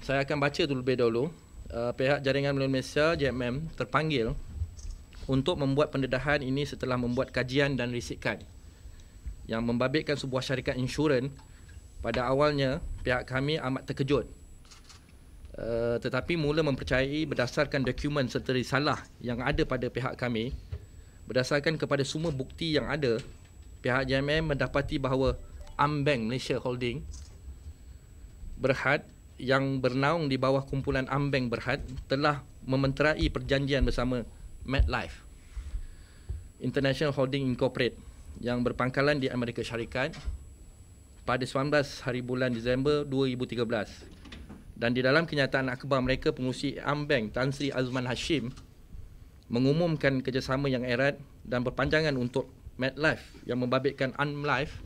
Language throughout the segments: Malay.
Saya akan baca terlebih dahulu. Pihak Jaringan Melayu Malaysia JMM terpanggil untuk membuat pendedahan ini setelah membuat kajian dan risikan yang membabitkan sebuah syarikat insurans. Pada awalnya pihak kami amat terkejut, tetapi mula mempercayai berdasarkan dokumen serta risalah yang ada pada pihak kami. Berdasarkan kepada semua bukti yang ada, pihak JMM mendapati bahawa Ambank Malaysia Holding Berhad yang bernaung di bawah kumpulan Ambank Berhad telah mementerai perjanjian bersama MetLife International Holding Incorporate yang berpangkalan di Amerika Syarikat pada 19 hari bulan Disember 2013. Dan di dalam kenyataan akhbar mereka, pengurusi Ambank Tan Sri Azman Hashim mengumumkan kerjasama yang erat dan berpanjangan untuk MetLife yang membabitkan AmLife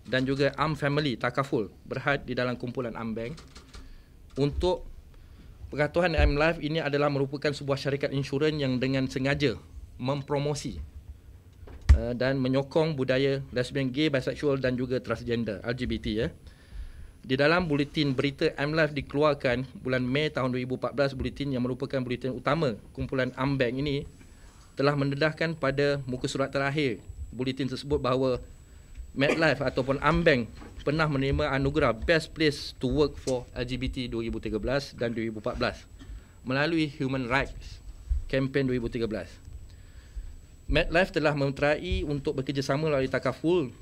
dan juga Am Family Takaful Berhad di dalam kumpulan Ambank. Untuk pengetahuan, AmLife ini adalah merupakan sebuah syarikat insurans yang dengan sengaja mempromosi dan menyokong budaya lesbian, gay, bisexual dan juga transgender LGBT ya. Di dalam buletin berita AmLife dikeluarkan bulan Mei tahun 2014, buletin yang merupakan buletin utama kumpulan Ambank ini telah mendedahkan pada muka surat terakhir buletin tersebut bahawa MetLife ataupun Ambank pernah menerima anugerah Best Place to Work for LGBT 2013 dan 2014 melalui Human Rights Campaign 2013. MetLife telah mementerai untuk bekerjasama melalui Takaful.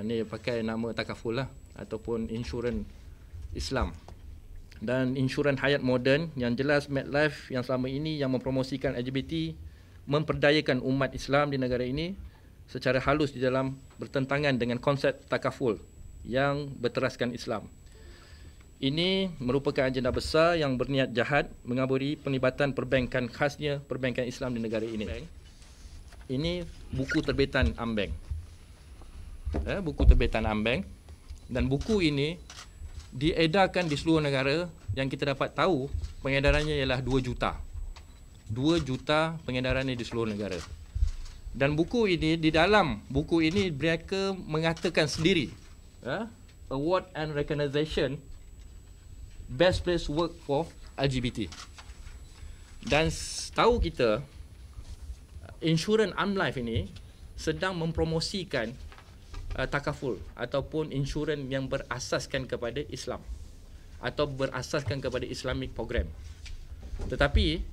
Ni pakai nama Takaful lah, ataupun insurans Islam dan insurans hayat moden. Yang jelas MetLife yang selama ini yang mempromosikan LGBT memperdayakan umat Islam di negara ini secara halus di dalam bertentangan dengan konsep takaful yang berteraskan Islam. Ini merupakan agenda besar yang berniat jahat mengaburi penglibatan perbankan, khasnya perbankan Islam di negara ini. Ini buku terbitan Ambank. Buku terbitan Ambank, dan buku ini diedarkan di seluruh negara. Yang kita dapat tahu pengedarannya ialah 2 juta. 2 juta pengedarannya di seluruh negara. Dan buku ini, di dalam buku ini mereka mengatakan sendiri, award and recognition best place work for LGBT. Dan tahu kita insurans AmLife ini sedang mempromosikan takaful ataupun insurans yang berasaskan kepada Islam atau berasaskan kepada Islamic program. Tetapi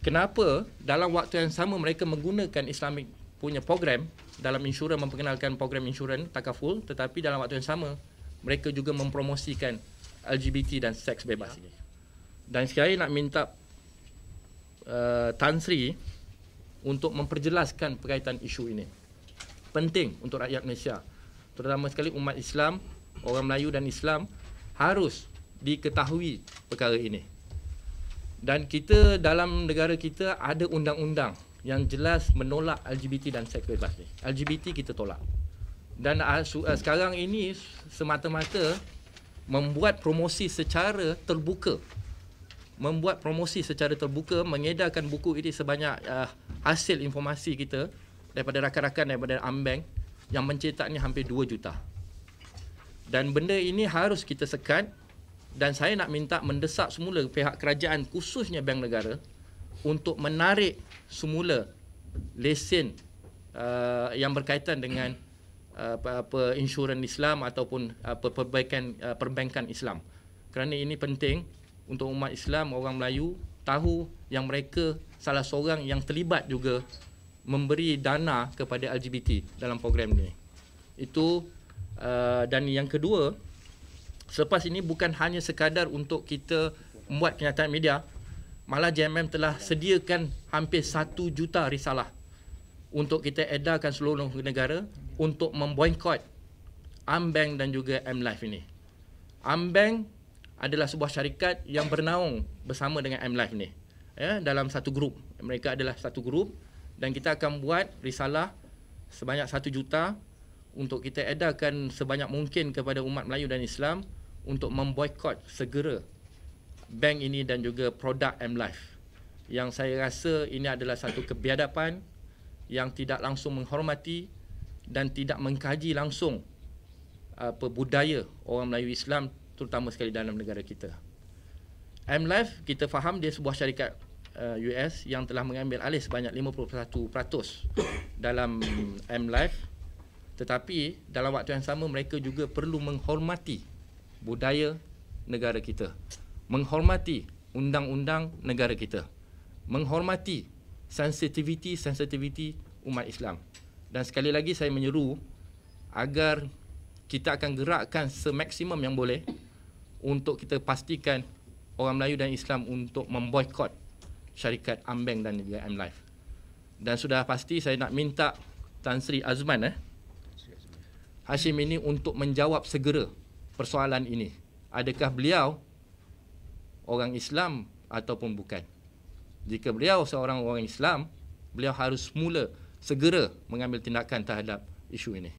kenapa dalam waktu yang sama mereka menggunakan Islamic punya program dalam insurans, memperkenalkan program insurans takaful, tetapi dalam waktu yang sama mereka juga mempromosikan LGBT dan seks bebas. Dan sekali nak minta Tan Sri untuk memperjelaskan berkaitan isu ini. Penting untuk rakyat Malaysia, terutama sekali umat Islam, orang Melayu dan Islam, harus diketahui perkara ini. Dan kita dalam negara kita ada undang-undang yang jelas menolak LGBT dan seks bebas ni. LGBT kita tolak. Dan sekarang ini semata-mata membuat promosi secara terbuka. Mengedarkan buku ini sebanyak hasil informasi kita daripada rakan-rakan daripada Ambank yang mencetaknya hampir 2 juta. Dan benda ini harus kita sekat, dan saya nak minta mendesak semula pihak kerajaan, khususnya Bank Negara, untuk menarik semula lesen yang berkaitan dengan insurans Islam ataupun perbankan Islam. Kerana ini penting untuk umat Islam, orang Melayu tahu yang mereka salah seorang yang terlibat juga memberi dana kepada LGBT dalam program ini. Itu dan yang kedua, selepas ini bukan hanya sekadar untuk kita membuat kenyataan media, malah JMM telah sediakan hampir 1 juta risalah untuk kita edarkan seluruh negara untuk memboikot Ambank dan juga AmLife ini. Ambank adalah sebuah syarikat yang bernaung bersama dengan AmLife ni, dalam satu grup. Mereka adalah satu grup, dan kita akan buat risalah sebanyak 1 juta untuk kita edarkan sebanyak mungkin kepada umat Melayu dan Islam untuk memboikot segera bank ini dan juga produk AmLife. Yang saya rasa ini adalah satu kebiadaban yang tidak langsung menghormati dan tidak mengkaji langsung budaya orang Melayu Islam terutama sekali dalam negara kita. M-Life kita faham dia sebuah syarikat US yang telah mengambil alih sebanyak 51% dalam M-Life, tetapi dalam waktu yang sama mereka juga perlu menghormati budaya negara kita, menghormati undang-undang negara kita, menghormati sensitiviti umat Islam. Dan sekali lagi saya menyeru agar kita akan gerakkan semaksimum yang boleh untuk kita pastikan orang Melayu dan Islam untuk memboikot syarikat Ambank dan juga M-Life. Dan sudah pasti saya nak minta Tan Sri Azman Hashim ini untuk menjawab segera persoalan ini. Adakah beliau orang Islam ataupun bukan? Jika beliau seorang orang Islam, beliau harus segera mengambil tindakan terhadap isu ini.